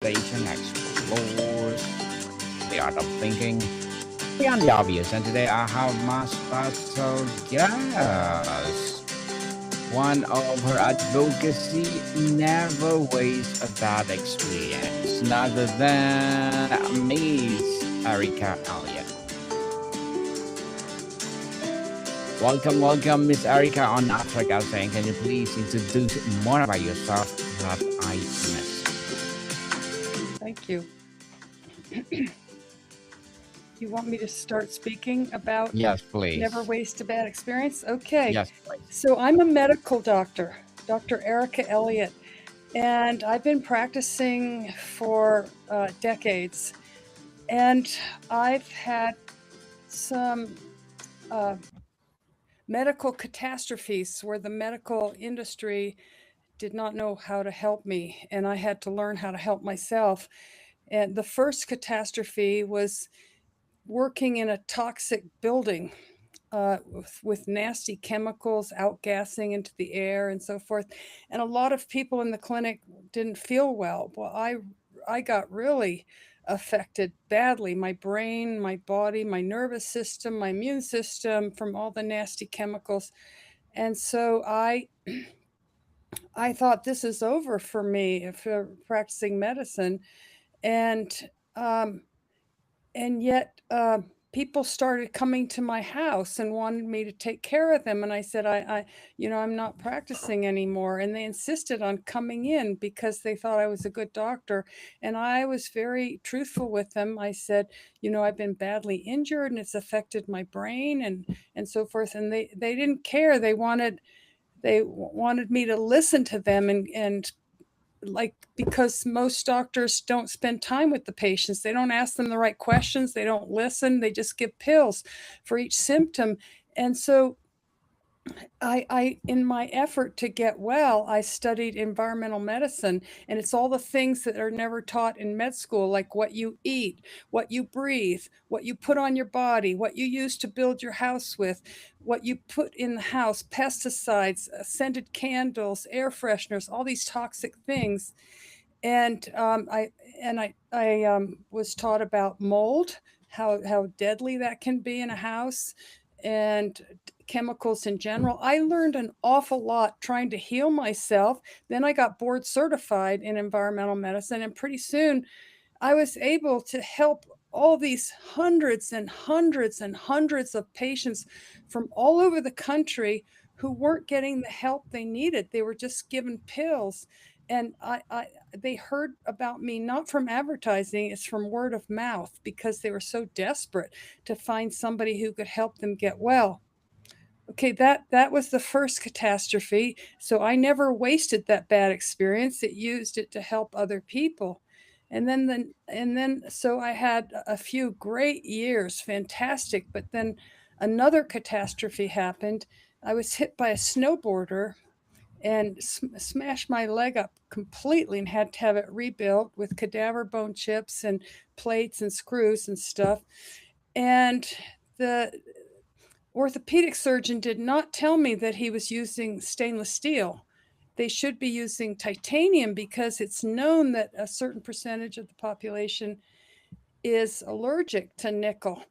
conversation explores the art of thinking beyond the obvious. And today I have my special guest. One of her advocacy never wastes a bad experience, none other than Miss Erica Elliott. Welcome, Miss Erica on Africa saying, can you please introduce more about yourself that I missed? Thank you. You want me to start speaking about Yes, never please. waste a bad experience? Okay. Yes, please. So I'm a medical doctor, Dr. Erica Elliott, and I've been practicing for decades. And I've had some uh, medical catastrophes where the medical industry did not know how to help me, and I had to learn how to help myself. And the first catastrophe was working in a toxic building with nasty chemicals outgassing into the air and so forth. And a lot of people in the clinic didn't feel well. Well, I got really affected badly. My brain, my body, my nervous system, my immune system from all the nasty chemicals. And so I thought this is over for me for practicing medicine. And um, and yet people started coming to my house and wanted me to take care of them, and I said I'm not practicing anymore, and they insisted on coming in because they thought I was a good doctor. And I was very truthful with them. I said, I've been badly injured and it's affected my brain and so forth, and they didn't care. They wanted me to listen to them and like, because most doctors don't spend time with the patients. They don't ask them the right questions. They don't listen. They just give pills for each symptom. And so in my effort to get well, I studied environmental medicine, and it's all the things that are never taught in med school, like what you eat, what you breathe, what you put on your body, what you use to build your house with, what you put in the house, pesticides, scented candles, air fresheners, all these toxic things. And I was taught about mold, how deadly that can be in a house, and chemicals in general. I learned an awful lot trying to heal myself. Then I got board certified in environmental medicine, and pretty soon I was able to help all these hundreds and hundreds and hundreds of patients from all over the country who weren't getting the help they needed. They were just given pills. And they heard about me not from advertising, it's from word of mouth, because they were so desperate to find somebody who could help them get well. Okay, that was the first catastrophe. So I never wasted that bad experience. It used it to help other people. And then so I had a few great years, fantastic, but then another catastrophe happened. I was hit by a snowboarder and smashed my leg up completely and had to have it rebuilt with cadaver bone chips and plates and screws and stuff. And the orthopedic surgeon did not tell me that he was using stainless steel. They should be using titanium because it's known that a certain percentage of the population is allergic to nickel.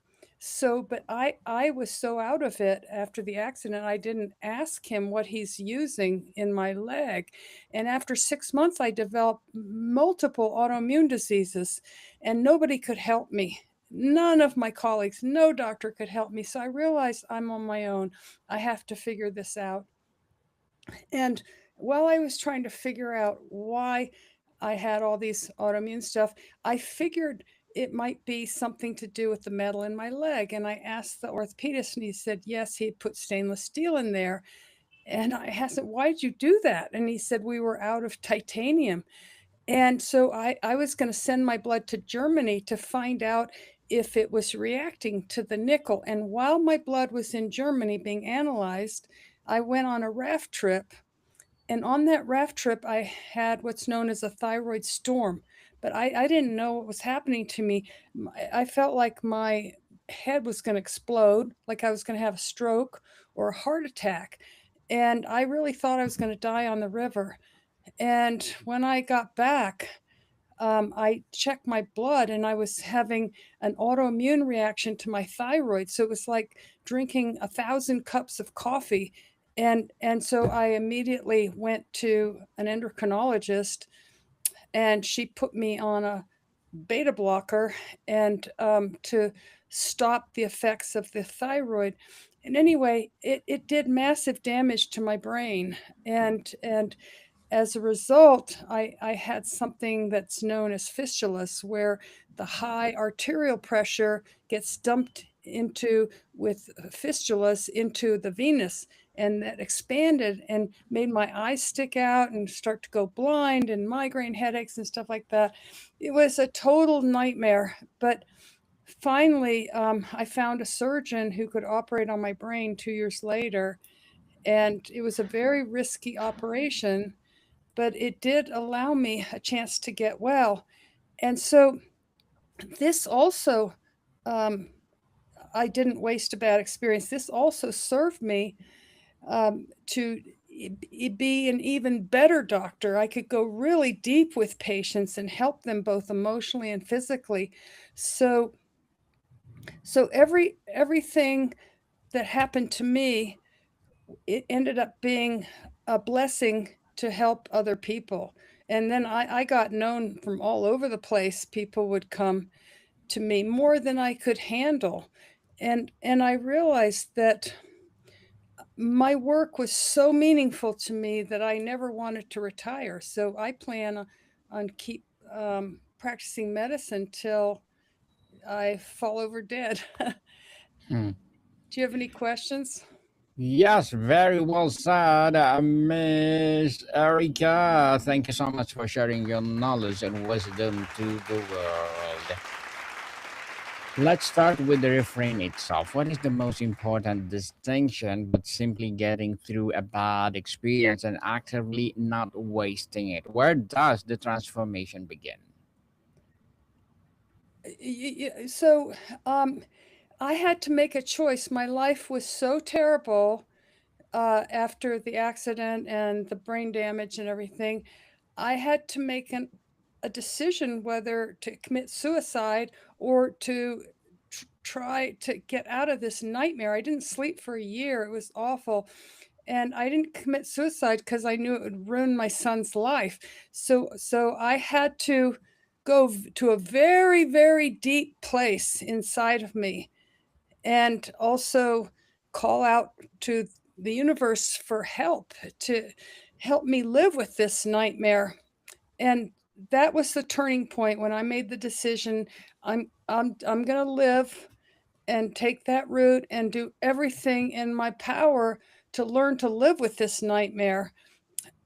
So, but I was so out of it after the accident, I didn't ask him what he's using in my leg. And after 6 months, I developed multiple autoimmune diseases, and nobody could help me. None of my colleagues, no doctor could help me. So I realized I'm on my own. I have to figure this out. And while I was trying to figure out why I had all these autoimmune stuff, I figured it might be something to do with the metal in my leg. And I asked the orthopedist, and he said, yes, he put stainless steel in there. And I asked him, why did you do that? And he said, we were out of titanium. And so I was going to send my blood to Germany to find out if it was reacting to the nickel. And while my blood was in Germany being analyzed, I went on a raft trip. And on that raft trip, I had what's known as a thyroid storm. But I didn't know what was happening to me. I felt like my head was going to explode, like I was going to have a stroke or a heart attack. And I really thought I was going to die on the river. And when I got back, I checked my blood and I was having an autoimmune reaction to my thyroid. So it was like drinking 1,000 cups of coffee. And so I immediately went to an endocrinologist, and she put me on a beta blocker and to stop the effects of the thyroid. And anyway, it did massive damage to my brain. And as a result, I had something that's known as fistulas, where the high arterial pressure gets dumped into with fistulas into the venous, and that expanded and made my eyes stick out and start to go blind and migraine headaches and stuff like that. It was a total nightmare. But finally, I found a surgeon who could operate on my brain 2 years later, and it was a very risky operation, but it did allow me a chance to get well. And so this also, um, I didn't waste a bad experience. This also served me to be an even better doctor. I could go really deep with patients and help them both emotionally and physically. So, so everything that happened to me, it ended up being a blessing to help other people. And then I got known from all over the place. People would come to me more than I could handle. And I realized that my work was so meaningful to me that I never wanted to retire. So I plan on keep practicing medicine till I fall over dead. Hmm. Do you have any questions? Yes, very well said, Miss Erica. Thank you so much for sharing your knowledge and wisdom to the world. Let's start with the refrain itself. What is the most important distinction but simply getting through a bad experience and actively not wasting it? Where does the transformation begin? So I had to make a choice. My life was so terrible after the accident and the brain damage and everything. I had to make a decision whether to commit suicide or to try to get out of this nightmare. I didn't sleep for a year. It was awful. And I didn't commit suicide because I knew it would ruin my son's life. So I had to go to a very, very deep place inside of me, and also call out to the universe for help to help me live with this nightmare. And that was the turning point when I made the decision. I'm going to live and take that route and do everything in my power to learn to live with this nightmare.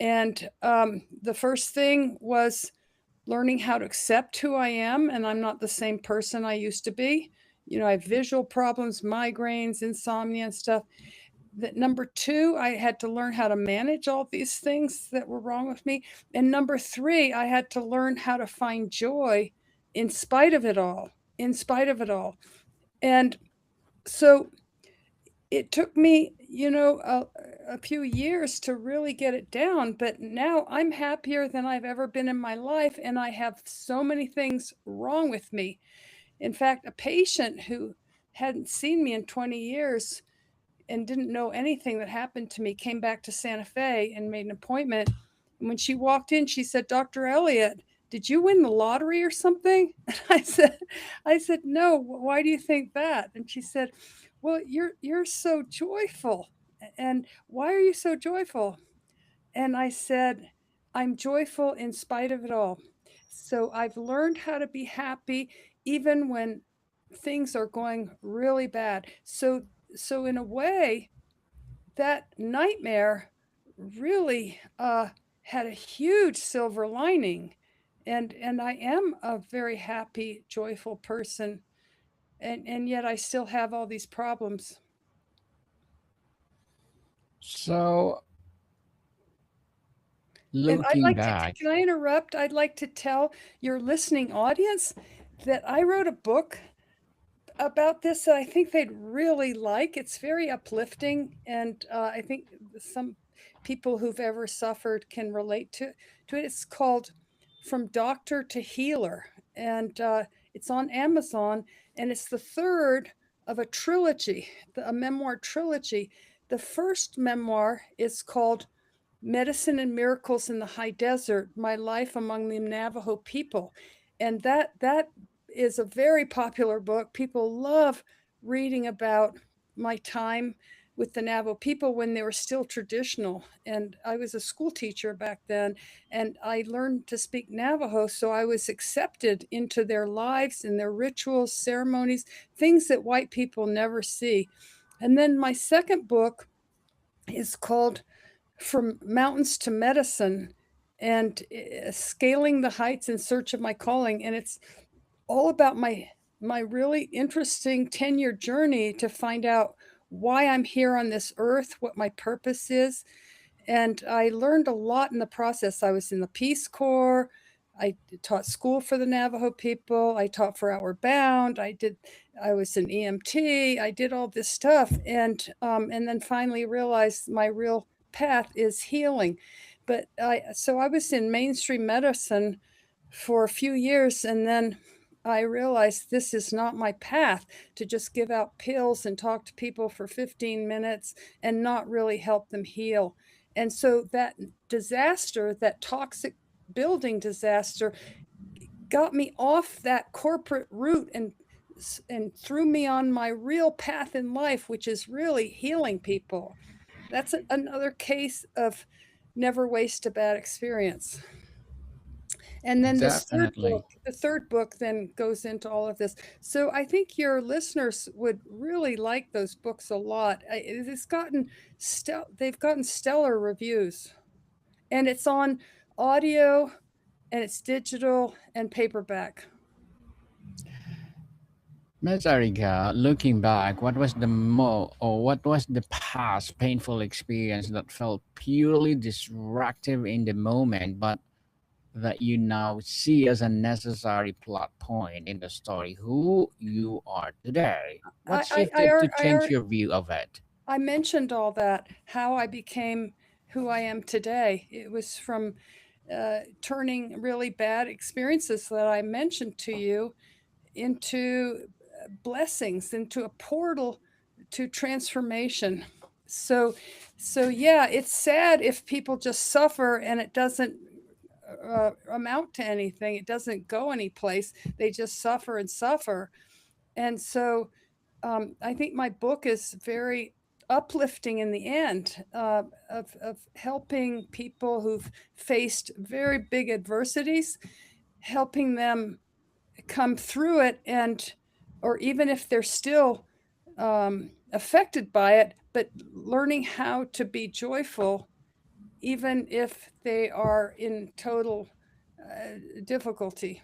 And the first thing was learning how to accept who I am, and I'm not the same person I used to be. You know, I have visual problems, migraines, insomnia, and stuff. That number two, I had to learn how to manage all these things that were wrong with me. And number three, I had to learn how to find joy in spite of it all, in spite of it all. And so it took me, a few years to really get it down, but now I'm happier than I've ever been in my life, and I have so many things wrong with me. In fact, a patient who hadn't seen me in 20 years and didn't know anything that happened to me came back to Santa Fe and made an appointment. And when she walked in, she said, "Dr. Elliott, did you win the lottery or something?" And I said, "No, why do you think that?" And she said, "Well, you're so joyful. And why are you so joyful?" And I said, "I'm joyful in spite of it all. So I've learned how to be happy even when things are going really bad." So in a way, that nightmare really had a huge silver lining, and I am a very happy, joyful person, and yet I still have all these problems. So, And I'd looking like to, back, can I interrupt? I'd like to tell your listening audience that I wrote a book about this that I think they'd really like. It's very uplifting, and I think some people who've ever suffered can relate to it. It's called From Doctor to Healer, and it's on Amazon, and it's the third of a trilogy, a memoir trilogy. The first memoir is called Medicine and Miracles in the High Desert: My Life Among the Navajo People. And that is a very popular book. People love reading about my time with the Navajo people when they were still traditional. And I was a school teacher back then, and I learned to speak Navajo, so I was accepted into their lives and their rituals, ceremonies, things that white people never see. And then my second book is called From Mountains to Medicine, and Scaling the Heights in Search of My Calling. And it's all about my really interesting 10-year journey to find out why I'm here on this earth, what my purpose is. And I learned a lot in the process. I was in the Peace Corps. I taught school for the Navajo people. I taught for Outward Bound. I was an EMT. I did all this stuff, and then finally realized my real path is healing. So I was in mainstream medicine for a few years, and then I realized this is not my path, to just give out pills and talk to people for 15 minutes and not really help them heal. And so that disaster, that toxic building disaster, got me off that corporate route and threw me on my real path in life, which is really healing people. That's another case of never waste a bad experience. And then Definitely. the third book then goes into all of this. So I think your listeners would really like those books a lot. They've gotten stellar reviews, and it's on audio, and it's digital and paperback. Miss Erica, looking back, what was the past painful experience that felt purely destructive in the moment, but that you now see as a necessary plot point in the story who you are today? What shifted to change your view of it? I mentioned all that, how I became who I am today. It was from turning really bad experiences that I mentioned to you into blessings, into a portal to transformation. So, so yeah, it's sad if people just suffer and it doesn't amount to anything. It doesn't go anyplace. They just suffer and suffer. And so I think my book is very uplifting in the end, of helping people who've faced very big adversities, helping them come through it, and or even if they're still affected by it, but learning how to be joyful even if they are in total difficulty.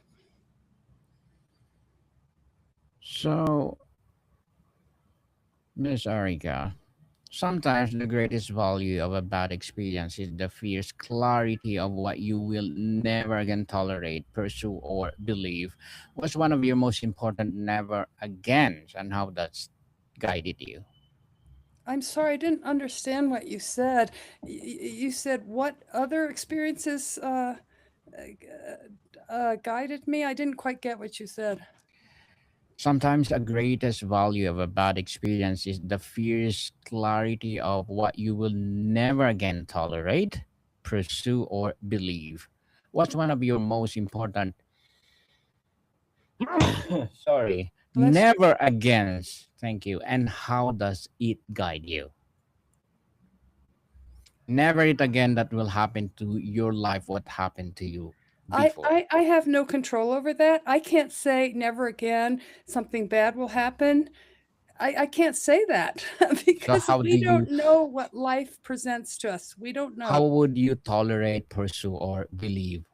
So, Miss Erica, sometimes the greatest value of a bad experience is the fierce clarity of what you will never again tolerate, pursue, or believe. What's one of your most important never agains, and how that's guided you? I'm sorry, I didn't understand what you said. You said what other experiences guided me? I didn't quite get what you said. Sometimes the greatest value of a bad experience is the fierce clarity of what you will never again tolerate, pursue, or believe. What's one of your most important sorry, Bless you. never against, thank you, and how does it guide you? Never it again that will happen to your life what happened to you before. I have no control over that. I can't say never again something bad will happen. I can't say that So because we don't know what life presents to us. We don't how know. would you tolerate, pursue, or believe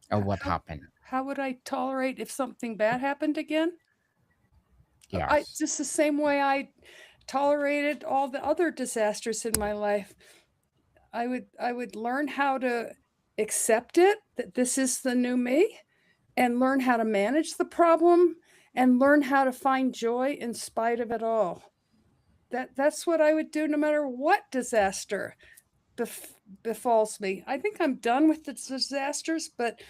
of what How, happened? how would I tolerate if something bad happened again? I Yes. just the same way I tolerated all the other disasters in my life. I would learn how to accept it, that this is the new me, and learn how to manage the problem, and learn how to find joy in spite of it all. That's what I would do no matter what disaster befalls me. I think I'm done with the disasters, but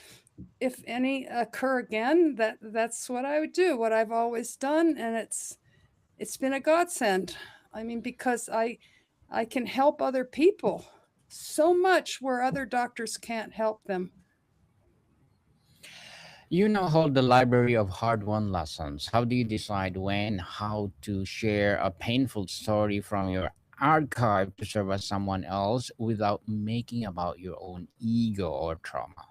if any occur again, that's what I would do, what I've always done, and it's been a godsend. I mean, because I can help other people so much where other doctors can't help them. You now hold the library of hard won lessons. How do you decide when, how to share a painful story from your archive to serve as someone else without making about your own ego or trauma?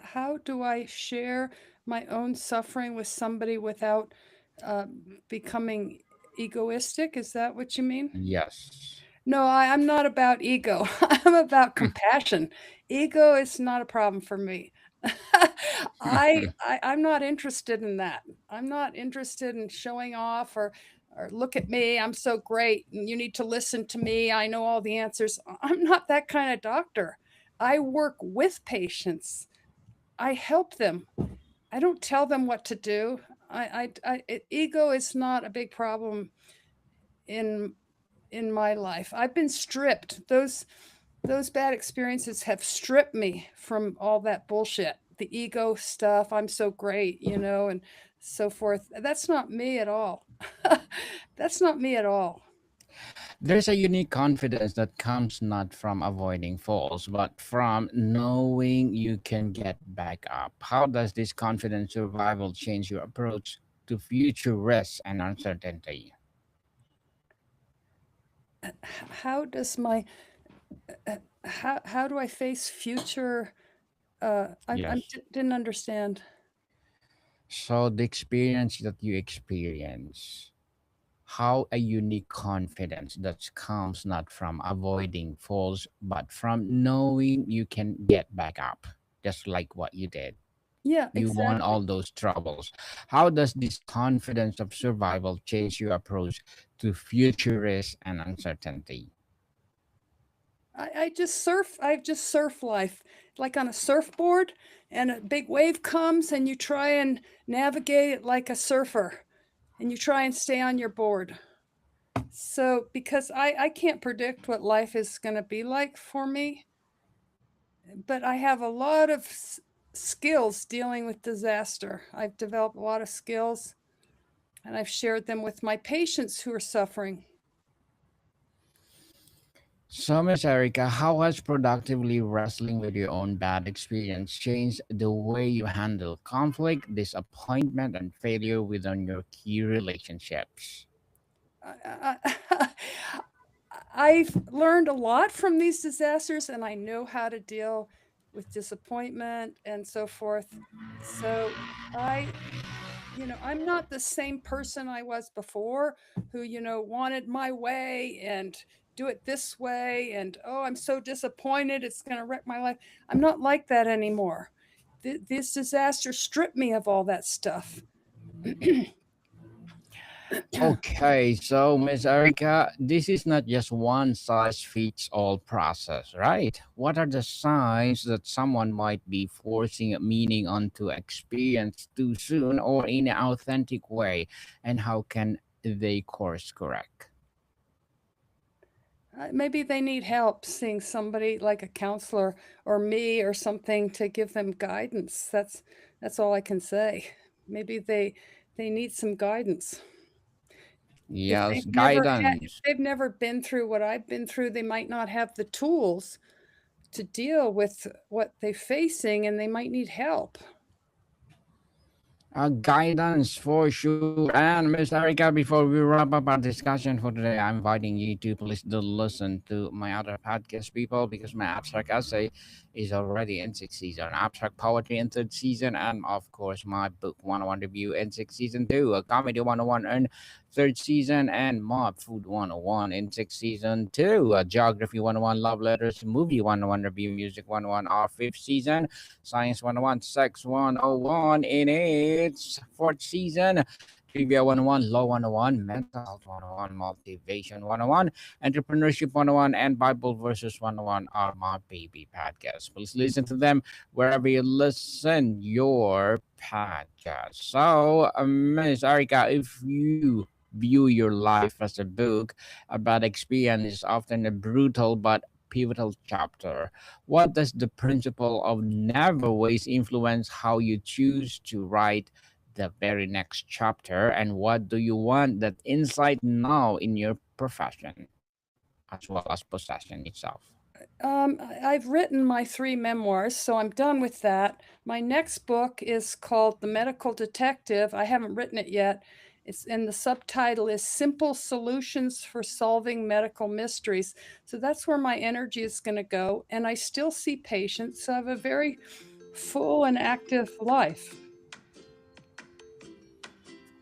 How do I share my own suffering with somebody without uh, becoming egoistic? Is that what you mean? Yes. No, I'm not about ego. I'm about compassion. Ego is not a problem for me. I'm not interested in that. I'm not interested in showing off or look at me, I'm so great and you need to listen to me. I know all the answers. I'm not that kind of doctor. I work with patients. I help them. I don't tell them what to do. Ego is not a big problem in in my life. I've been stripped. Those bad experiences have stripped me from all that bullshit. The ego stuff, I'm so great, and so forth. That's not me at all. That's not me at all. There's a unique confidence that comes not from avoiding falls, but from knowing you can get back up. How does this confidence survival change your approach to future risks and uncertainty? How does my how do I face future I Yes. didn't understand. So, the experience that you experience, how a unique confidence that comes not from avoiding falls, but from knowing you can get back up, just like what you did. Yeah, You won exactly. all those troubles. How does this confidence of survival change your approach to future risk and uncertainty? I just surf life like on a surfboard, and a big wave comes and you try and navigate it like a surfer, and you try and stay on your board. So because I can't predict what life is going to be like for me, but I have a lot of skills dealing with disaster. I've developed a lot of skills and I've shared them with my patients who are suffering. So, Miss Erica, how has productively wrestling with your own bad experience changed the way you handle conflict, disappointment, and failure within your key relationships? I, I've learned a lot from these disasters and I know how to deal with disappointment and so forth. So I, I'm not the same person I was before who, wanted my way and do it this way. And, oh, I'm so disappointed. It's going to wreck my life. I'm not like that anymore. This disaster stripped me of all that stuff. Okay, so Miss Erica, this is not just one size fits all process, right? What are the signs that someone might be forcing meaning onto experience too soon or in an authentic way, and how can they course correct? Maybe they need help seeing somebody like a counselor or me or something to give them guidance. That's all I can say. Maybe they need some guidance. If Yes, guidance. they've never been through what I've been through, they might not have the tools to deal with what they're facing and they might need help. Guidance for sure. And Miss Erica, before we wrap up our discussion for today, I'm inviting you to please do listen to my other podcast, people, because my abstract essay is already in sixth season, abstract poetry in third season, and of course my book 101 review in sixth season two, a comedy 101 in third season, and mob food 101 in sixth season two, a geography 101, love letters, movie 101 review, music 101, our fifth season, Science 101, Sex 101 in its fourth season, Trivia 101, Law 101, Mental Health 101, Motivation 101, Entrepreneurship 101, and Bible Verses 101 are my baby podcasts. Please listen to them wherever you listen your podcast. So, Miss Arika, if you view your life as a book, a bad experience is often a brutal but pivotal chapter. What does the principle of never waste influence how you choose to write the very next chapter? And what do you want that insight now in your profession, as well as possession itself? I've written my 3 memoirs, so I'm done with that. My next book is called The Medical Detective. I haven't written it yet. And the subtitle is Simple Solutions for Solving Medical Mysteries. So that's where my energy is going to go. And I still see patients. So I have a very full and active life.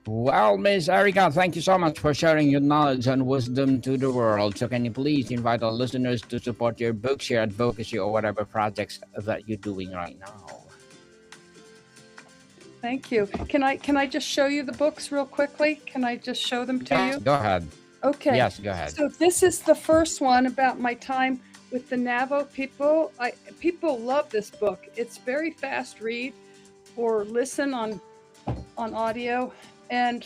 Well, Miss Erica, thank you so much for sharing your knowledge and wisdom to the world. So, can you please invite our listeners to support your books, your advocacy, or whatever projects that you're doing right now? Thank you. Can I just show you the books real quickly? Can I just show them to Yes, you? go ahead. Okay. Yes, go ahead. So this is the first one about my time with the Navajo people. People love this book. It's very fast read or listen on audio. And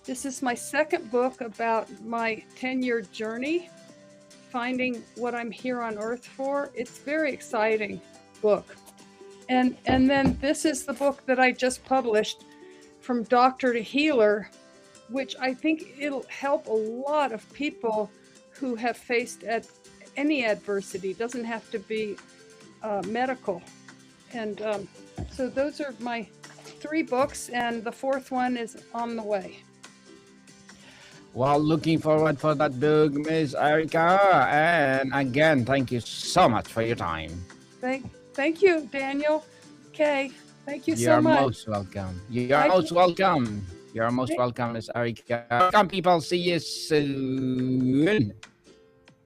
this is my second book about my 10-year journey, finding what I'm here on Earth for. It's a very exciting book. And then this is the book that I just published, From Doctor to Healer, which I think it'll help a lot of people who have faced any adversity. It doesn't have to be medical. And so those are my 3 books, and the 4th one is on the way. Well, looking forward for that book, Miss Erica. And again, thank you so much for your time. Thank you, Daniel. Okay, thank you so You're much. most welcome. You're most welcome. You're most welcome, Miss Erica. Welcome, people. See you soon.